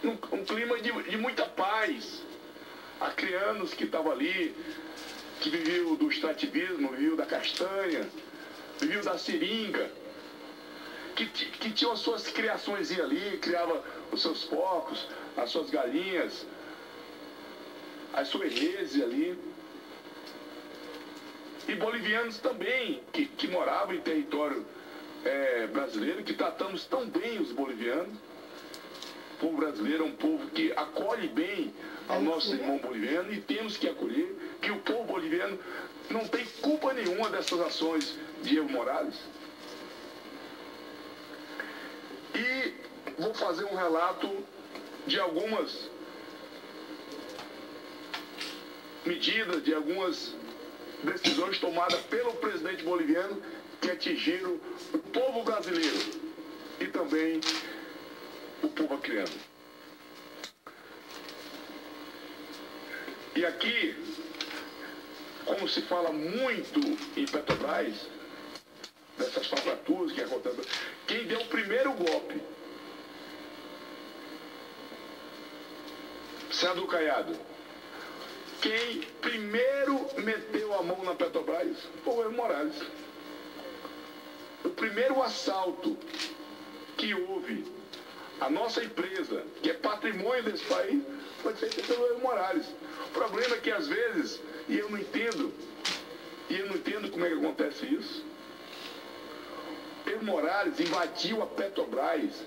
um clima de muita paz. Acreanos que estavam ali, que viviam do extrativismo, viviam da castanha, viviam da seringa, que tinham as suas criações ali, criava os seus porcos, as suas galinhas, as suas reses ali. E bolivianos também, que moravam em território brasileiro, que tratamos tão bem os bolivianos. O povo brasileiro é um povo que acolhe bem ao nosso irmão boliviano e temos que acolher, que o povo boliviano não tem culpa nenhuma dessas ações de Evo Morales. E vou fazer um relato de algumas medidas, de algumas decisões tomadas pelo presidente boliviano que atingiram o povo brasileiro e também o povo acreano. E aqui, como se fala muito em Petrobras, dessas falcaturas que acontecem, quem deu o primeiro golpe, Senador Caiado, quem primeiro meteu a mão na Petrobras foi o Evo Morales. O primeiro assalto que houve à nossa empresa, que é patrimônio desse país, foi feito pelo Evo Morales. O problema é que às vezes, e eu não entendo como é que acontece isso, Evo Morales invadiu a Petrobras,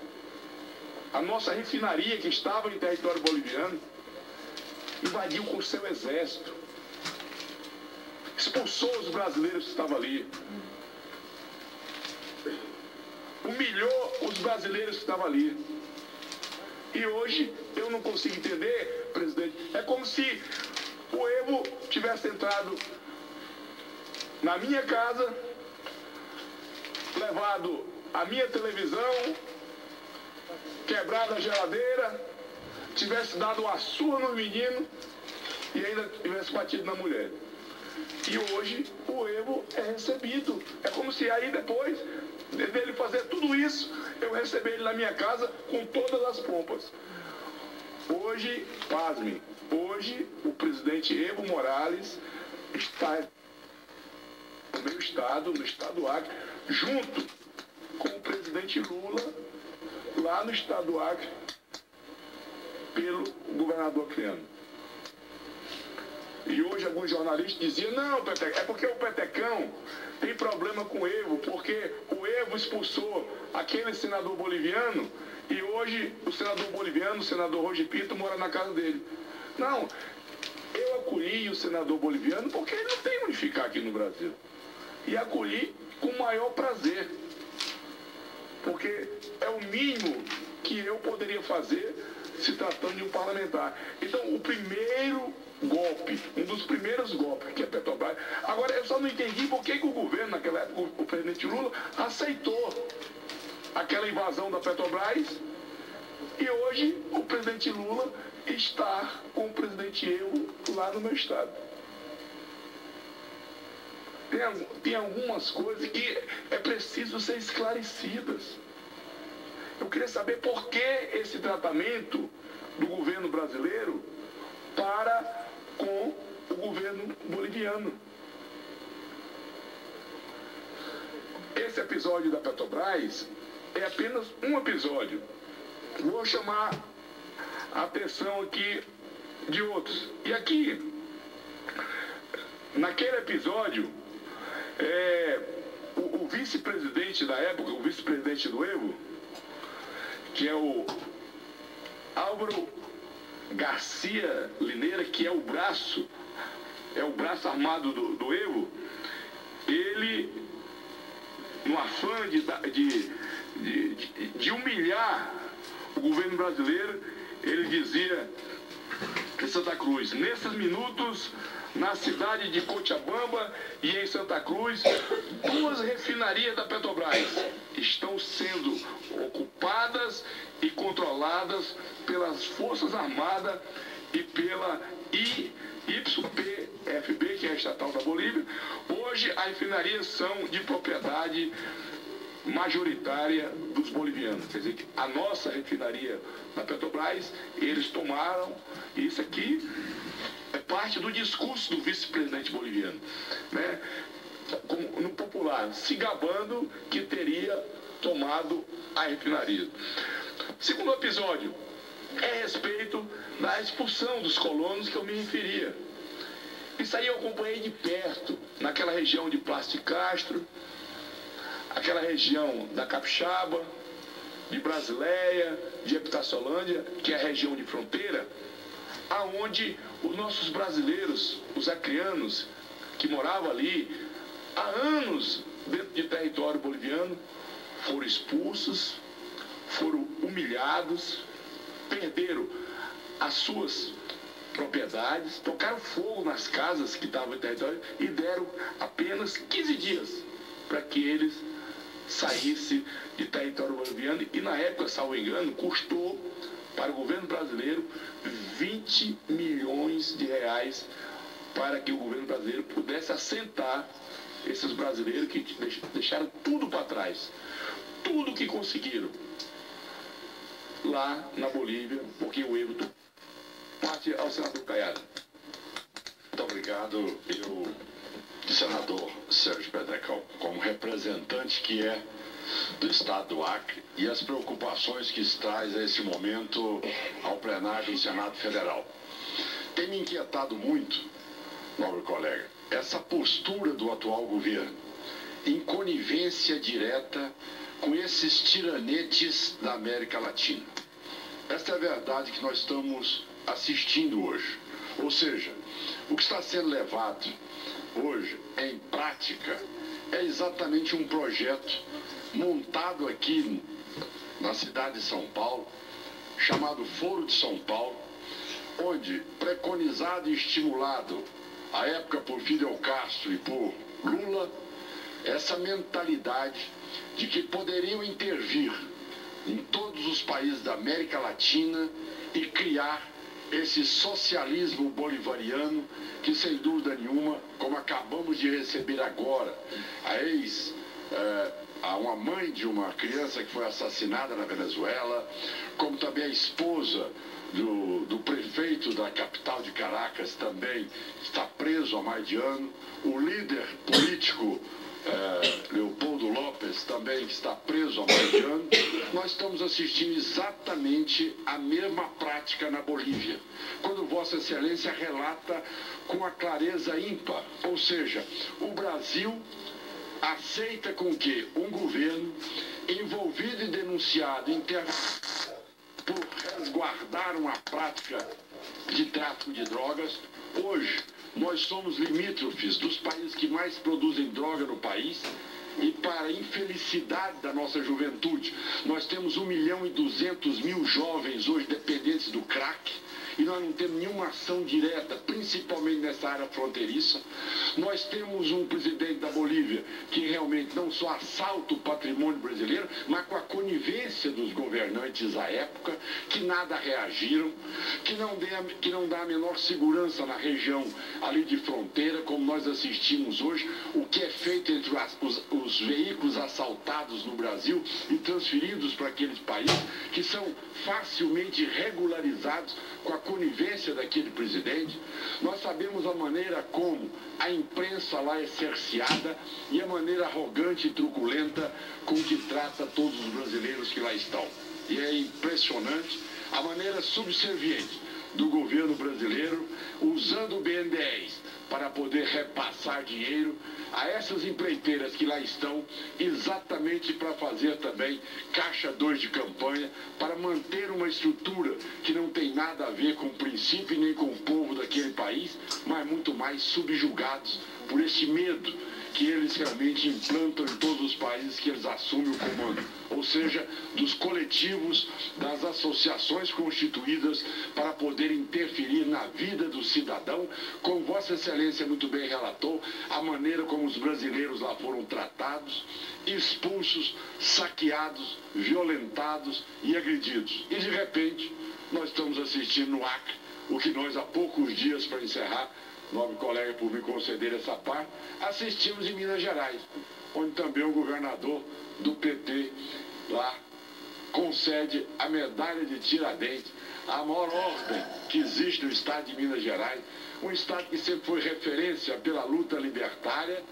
a nossa refinaria que estava em território boliviano, invadiu com o seu exército, expulsou os brasileiros que estavam ali, humilhou os brasileiros que estavam ali. E hoje eu não consigo entender, presidente, é como se o Evo tivesse entrado na minha casa, levado a minha televisão, quebrado a geladeira, tivesse dado uma surra no menino e ainda tivesse batido na mulher. E hoje o Evo é recebido. É como se aí depois dele fazer tudo isso, eu receber ele na minha casa com todas as pompas. Hoje, pasmem, hoje o presidente Evo Morales está no meu estado, no estado do Acre, junto com o presidente Lula, lá no estado do Acre, pelo governador acreano. E hoje alguns jornalistas diziam, não, Petecão, é porque o Petecão tem problema com o Evo, porque o Evo expulsou aquele senador boliviano e hoje o senador boliviano, o senador Roger Pinto, mora na casa dele. Não, eu acolhi o senador boliviano porque ele não tem onde ficar aqui no Brasil. E acolhi com o maior prazer, porque é o mínimo que eu poderia fazer se tratando de um parlamentar. Então, o primeiro golpe, um dos primeiros golpes, que é Petrobras. Agora, eu só não entendi por que o governo, naquela época, o presidente Lula, aceitou aquela invasão da Petrobras e hoje o presidente Lula está com o presidente Evo lá no meu estado. Tem algumas coisas que é preciso ser esclarecidas. Eu queria saber por que esse tratamento do governo brasileiro para com o governo boliviano. Esse episódio da Petrobras é apenas um episódio. Vou chamar a atenção aqui de outros. E aqui, naquele episódio, o vice-presidente da época, o vice-presidente do Evo, que é o Álvaro Garcia Lineira, que é o braço armado do Evo, ele, no afã de humilhar o governo brasileiro, ele dizia em Santa Cruz, nesses minutos, na cidade de Cochabamba e em Santa Cruz, 2 refinarias da Petrobras estão sendo ocupadas e controladas pelas Forças Armadas e pela YPFB, que é a estatal da Bolívia. Hoje, as refinarias são de propriedade majoritária dos bolivianos. Quer dizer, que a nossa refinaria na Petrobras, eles tomaram. Isso aqui é parte do discurso do vice-presidente boliviano, né? No popular, se gabando que teria tomado a refinaria. Segundo episódio é a respeito da expulsão dos colonos que eu me referia. Isso aí eu acompanhei de perto, naquela região de Plácio de Castro, aquela região da Capixaba, de Brasileia, de Epitaciolândia, que é a região de fronteira, aonde os nossos brasileiros, os acreanos, que moravam ali há anos dentro de território boliviano, foram expulsos, foram humilhados, perderam as suas propriedades, tocaram fogo nas casas que estavam em território e deram apenas 15 dias para que eles saíssem de território boliviano. E na época, salvo engano, custou para o governo brasileiro 20 milhões de reais para que o governo brasileiro pudesse assentar esses brasileiros que deixaram tudo para trás, tudo que conseguiram lá na Bolívia, porque o Evo parte ao senador Caiado. Muito obrigado. Eu, senador Sérgio Pedrecão, como representante que é do Estado do Acre e as preocupações que traz a esse momento ao plenário do Senado Federal. Tem me inquietado muito, nobre colega, essa postura do atual governo em conivência direta com esses tiranetes da América Latina. Esta é a verdade que nós estamos assistindo hoje. Ou seja, o que está sendo levado hoje em prática é exatamente um projeto montado aqui na cidade de São Paulo, chamado Foro de São Paulo, onde, preconizado e estimulado à época por Fidel Castro e por Lula, essa mentalidade de que poderiam intervir em todos os países da América Latina e criar esse socialismo bolivariano que, sem dúvida nenhuma, como acabamos de receber agora, uma mãe de uma criança que foi assassinada na Venezuela, como também a esposa do prefeito da capital de Caracas também está preso há mais de ano, o líder político Leopoldo López também que está preso há mais de ano. Nós estamos assistindo exatamente a mesma prática na Bolívia, quando Vossa Excelência relata com a clareza ímpar, ou seja, o Brasil aceita com que um governo envolvido e denunciado por resguardar uma prática de tráfico de drogas. Hoje nós somos limítrofes dos países que mais produzem droga no país e, para a infelicidade da nossa juventude, nós temos 1.200.000 jovens hoje dependentes do crack e nós não temos nenhuma ação direta, principalmente nessa área fronteiriça. Nós temos um presidente da Bolívia que realmente não só assalta o patrimônio brasileiro, mas com a conivência dos governantes à época, que nada reagiram, que não dá a menor segurança na região ali de fronteira, como nós assistimos hoje, o que é feito entre os veículos assaltados no Brasil e transferidos para aqueles países que são facilmente regularizados com a conivência daquele presidente. Nós sabemos a maneira como a imprensa lá é cerceada e a maneira arrogante e truculenta com que trata todos os brasileiros que lá estão. E é impressionante a maneira subserviente do governo brasileiro usando o BNDES para poder repassar dinheiro a essas empreiteiras que lá estão, exatamente para fazer também caixa 2 de campanha, para manter uma estrutura que não tem nada a ver com o princípio nem com o povo daquele país, mas muito mais subjugados por esse medo que eles realmente implantam em todos os países que eles assumem o comando, ou seja, dos coletivos, das associações constituídas para poder interferir na vida do cidadão, como Vossa Excelência muito bem relatou, a maneira como os brasileiros lá foram tratados, expulsos, saqueados, violentados e agredidos. E de repente, nós estamos assistindo no Acre, o que nós há poucos dias, para encerrar, nobre colega, por me conceder essa parte, assistimos em Minas Gerais, onde também o governador do PT lá concede a medalha de Tiradentes, a maior ordem que existe no estado de Minas Gerais, um estado que sempre foi referência pela luta libertária,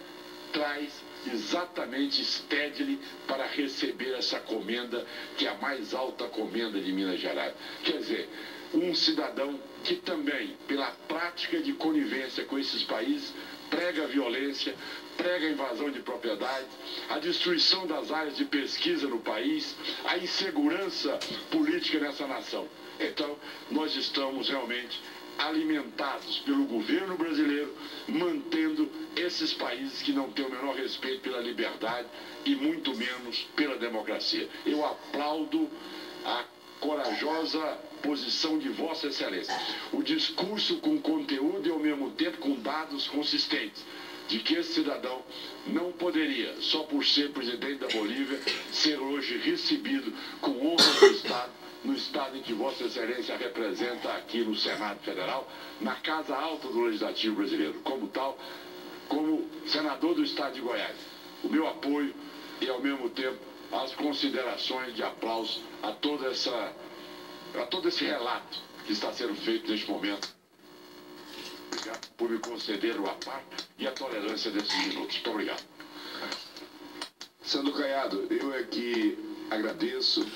traz exatamente Stedley para receber essa comenda, que é a mais alta comenda de Minas Gerais. Quer dizer, um cidadão que também, pela prática de conivência com esses países, prega a violência, prega a invasão de propriedade, a destruição das áreas de pesquisa no país, a insegurança política nessa nação. Então, nós estamos realmente alimentados pelo governo brasileiro, mantendo esses países que não têm o menor respeito pela liberdade e muito menos pela democracia. Eu aplaudo a corajosa posição de Vossa Excelência. O discurso com conteúdo e ao mesmo tempo com dados consistentes, de que esse cidadão não poderia, só por ser presidente da Bolívia, ser hoje recebido com honra do Estado, no estado em que Vossa Excelência representa aqui no Senado Federal, na Casa Alta do Legislativo Brasileiro. Como tal, como senador do estado de Goiás, o meu apoio e, ao mesmo tempo, as considerações de aplauso a todo esse relato que está sendo feito neste momento. Obrigado por me conceder o aparte e a tolerância desses minutos. Muito obrigado. Senador Caiado, eu aqui agradeço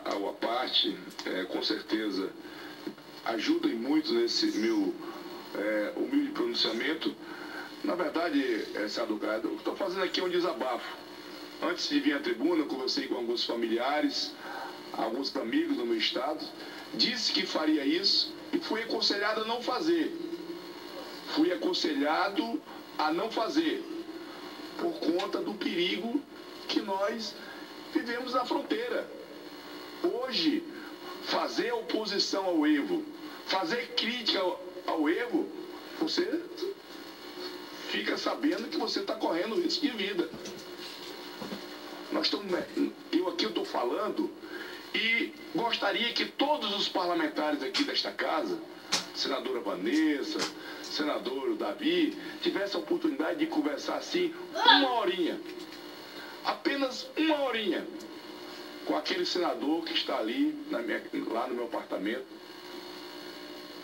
ao aparte, com certeza ajudem muito nesse meu humilde pronunciamento. Na verdade, senador Caiado, eu estou fazendo aqui um desabafo. Antes de vir à tribuna, eu conversei com alguns familiares, alguns amigos do meu estado, disse que faria isso e fui aconselhado a não fazer. Fui aconselhado a não fazer, por conta do perigo que nós vivemos na fronteira. Hoje, fazer oposição ao Evo, fazer crítica ao Evo, você fica sabendo que você está correndo risco de vida. Eu aqui estou falando e gostaria que todos os parlamentares aqui desta casa, senadora Vanessa, senador Davi, tivessem a oportunidade de conversar assim uma horinha, apenas uma horinha, com aquele senador que está ali lá no meu apartamento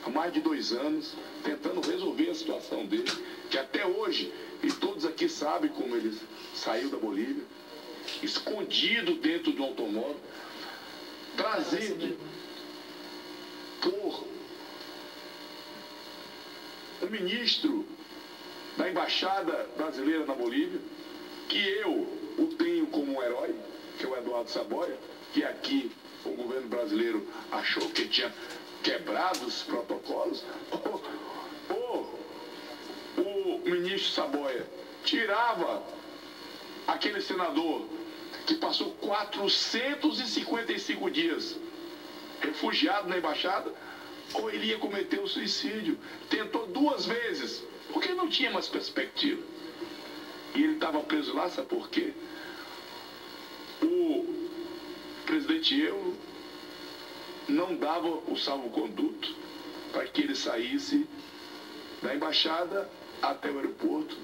há mais de 2 anos, tentando resolver a situação dele, que até hoje, e todos aqui sabem como ele saiu da Bolívia, escondido dentro de um automóvel, trazido por um ministro da Embaixada Brasileira na Bolívia, que eu o tenho como um herói, que é o Eduardo Saboia, que aqui o governo brasileiro achou que tinha quebrado os protocolos. O ministro Saboia tirava aquele senador que passou 455 dias refugiado na embaixada, ou ele ia cometer o suicídio. Tentou 2 vezes, porque não tinha mais perspectiva. E ele estava preso lá, sabe por quê? O presidente Evo não dava o salvo-conduto para que ele saísse da embaixada até o aeroporto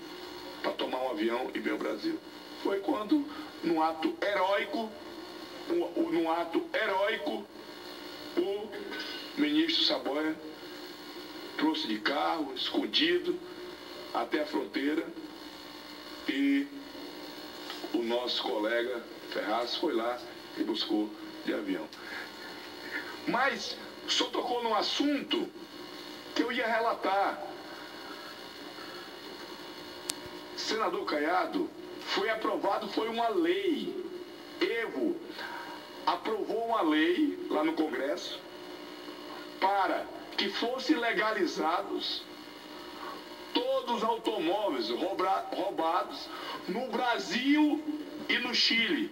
para tomar um avião e vir ao Brasil. Foi quando, num ato heróico, o ministro Saboia trouxe de carro, escondido, até a fronteira, e o nosso colega Ferraz foi lá e buscou de avião. Mas o senhor tocou num assunto que eu ia relatar. Senador Caiado, foi uma lei. Evo aprovou uma lei lá no Congresso para que fossem legalizados todos os automóveis roubados no Brasil e no Chile,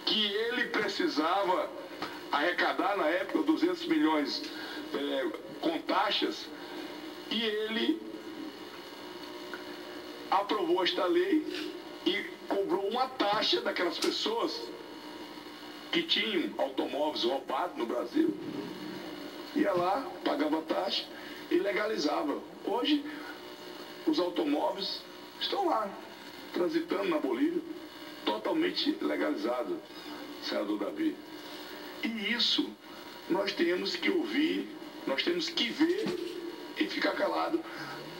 que ele precisava arrecadar na época 200 milhões com taxas, e ele aprovou esta lei e cobrou uma taxa daquelas pessoas que tinham automóveis roubados no Brasil. Ia lá, pagava a taxa e legalizava. Hoje, os automóveis estão lá, transitando na Bolívia, totalmente legalizado, senador Davi. E isso nós temos que ouvir, nós temos que ver e ficar calado.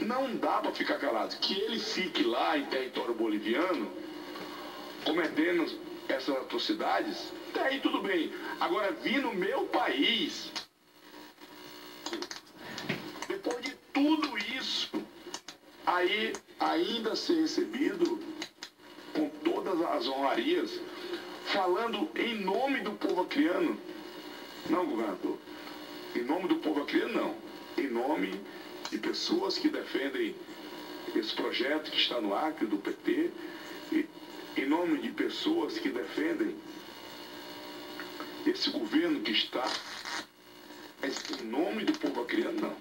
Não dá para ficar calado. Que ele fique lá em território boliviano, cometendo essas atrocidades, até aí tudo bem. Agora, vir no meu país, depois de tudo isso, aí ainda ser recebido com todas as honrarias, falando em nome do povo acreano. Não, governador, em nome do povo acreano não, em nome de pessoas que defendem esse projeto que está no Acre, do PT, e em nome de pessoas que defendem esse governo que está, em nome do povo acreano não.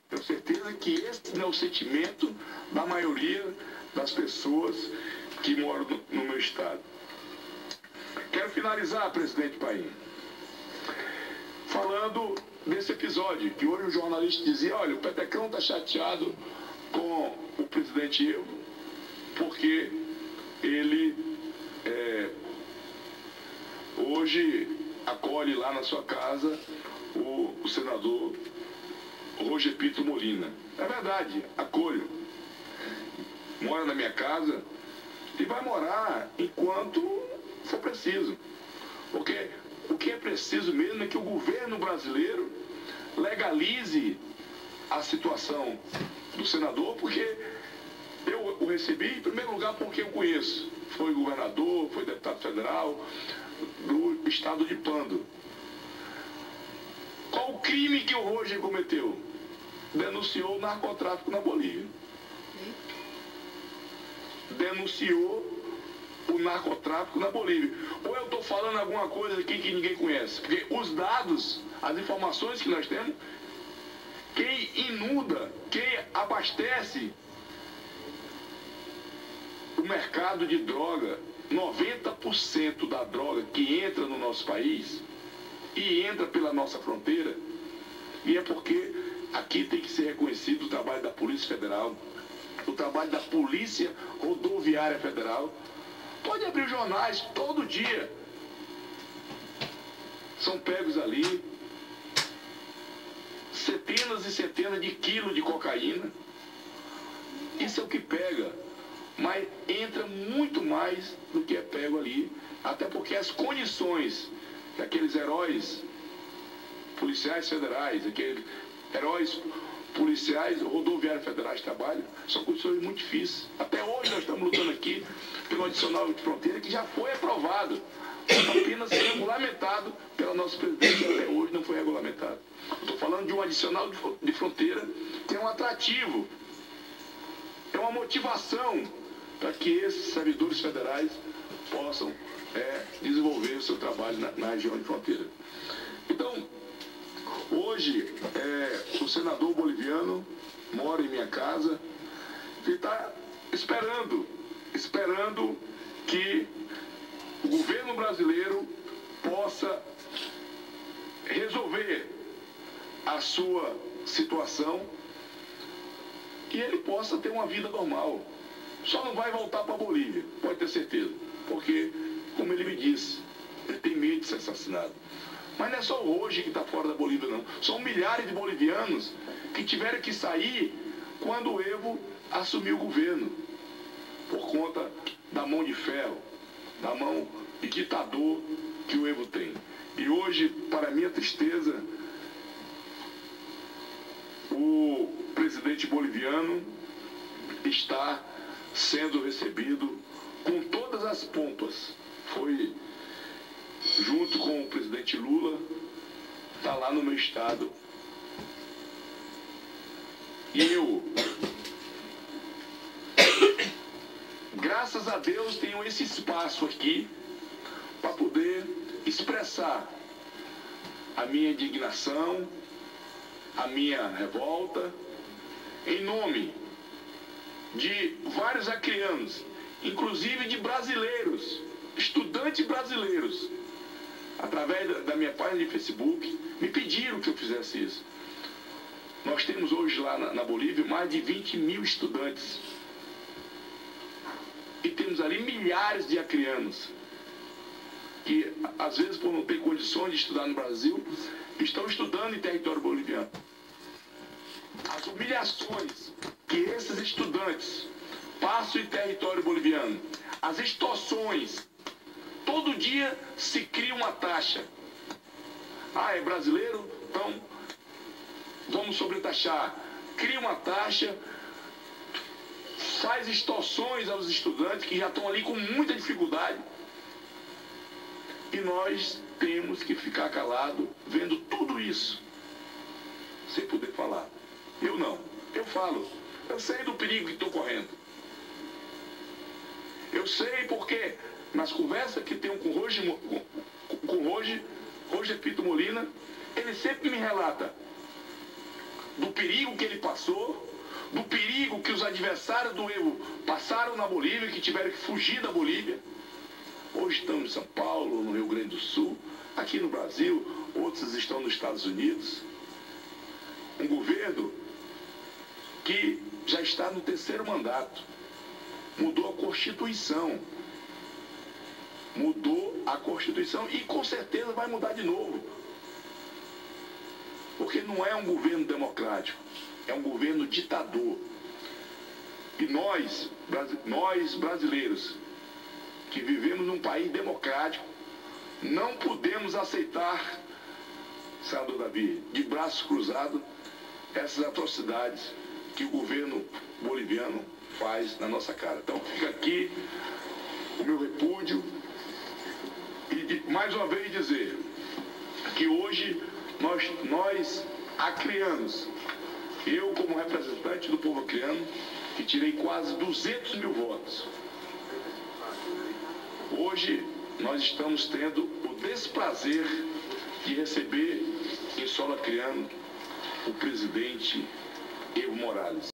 Tenho certeza que esse não é o sentimento da maioria das pessoas que moram no meu estado. Quero finalizar, presidente Paim, falando desse episódio, que hoje o jornalista dizia, olha, o Petecão está chateado com o presidente Evo, porque ele hoje acolhe lá na sua casa o senador Roger Pito Molina. É verdade, acolho. Mora na minha casa e vai morar enquanto for preciso. Porque o que é preciso mesmo é que o governo brasileiro legalize a situação do senador, porque eu o recebi, em primeiro lugar, porque eu conheço. Foi governador, foi deputado federal do estado de Pando. Qual o crime que o Roger cometeu? Denunciou o narcotráfico na Bolívia. Denunciou o narcotráfico na Bolívia. Ou eu estou falando alguma coisa aqui que ninguém conhece? Porque os dados, as informações que nós temos, quem inunda, quem abastece o mercado de droga, 90% da droga que entra no nosso país e entra pela nossa fronteira, e é porque aqui tem que ser reconhecido o trabalho da Polícia Federal, o trabalho da Polícia Rodoviária Federal. Pode abrir os jornais todo dia. São pegos ali centenas e centenas de quilos de cocaína. Isso é o que pega. Mas entra muito mais do que é pego ali. Até porque as condições que aqueles heróis policiais federais, aqueles heróis policiais rodoviários federais trabalham, são condições muito difíceis. Até hoje nós estamos lutando aqui pelo adicional de fronteira que já foi aprovado, apenas regulamentado pela nossa presidente, até hoje não foi regulamentado. Estou falando de um adicional de fronteira que é um atrativo, é uma motivação para que esses servidores federais possam desenvolver o seu trabalho na região de fronteira. Então, hoje, o senador boliviano mora em minha casa e está esperando que o governo brasileiro possa resolver a sua situação e ele possa ter uma vida normal. Só não vai voltar para a Bolívia, pode ter certeza, porque, como ele me disse, ele tem medo de ser assassinado. Mas não é só hoje que está fora da Bolívia, não. São milhares de bolivianos que tiveram que sair quando o Evo assumiu o governo, por conta da mão de ferro, da mão de ditador que o Evo tem. E hoje, para minha tristeza, o presidente boliviano está sendo recebido com todas as pompas. Foi junto com o presidente Lula, está lá no meu estado. E eu, graças a Deus, tenho esse espaço aqui para poder expressar a minha indignação, a minha revolta, em nome de vários acreanos, inclusive de brasileiros, estudantes brasileiros, através da minha página de Facebook, me pediram que eu fizesse isso. Nós temos hoje lá na Bolívia mais de 20 mil estudantes. E temos ali milhares de acrianos que, às vezes, por não ter condições de estudar no Brasil, estão estudando em território boliviano. As humilhações que esses estudantes passam em território boliviano, as extorsões, todo dia se cria uma taxa. Ah, é brasileiro? Então vamos sobretaxar. Cria uma taxa, faz extorsões aos estudantes que já estão ali com muita dificuldade. E nós temos que ficar calado vendo tudo isso, sem poder falar. Eu não, eu falo. Eu sei do perigo que estou correndo. Eu sei porque nas conversas que tenho com o Roger Pinto Molina, ele sempre me relata do perigo que ele passou, do perigo que os adversários do Evo passaram na Bolívia, que tiveram que fugir da Bolívia. Hoje estão em São Paulo, no Rio Grande do Sul, aqui no Brasil, outros estão nos Estados Unidos. Um governo que já está no 3º mandato. Mudou a Constituição. Mudou a Constituição e com certeza vai mudar de novo. Porque não é um governo democrático, é um governo ditador. E nós brasileiros, que vivemos num país democrático, não podemos aceitar, senador Davi, de braços cruzados, essas atrocidades que o governo boliviano faz na nossa cara. Então fica aqui o meu repúdio e mais uma vez dizer que hoje nós acrianos, eu como representante do povo acriano, que tirei quase 200 mil votos, hoje nós estamos tendo o desprazer de receber em solo acriano o presidente Evo Morales.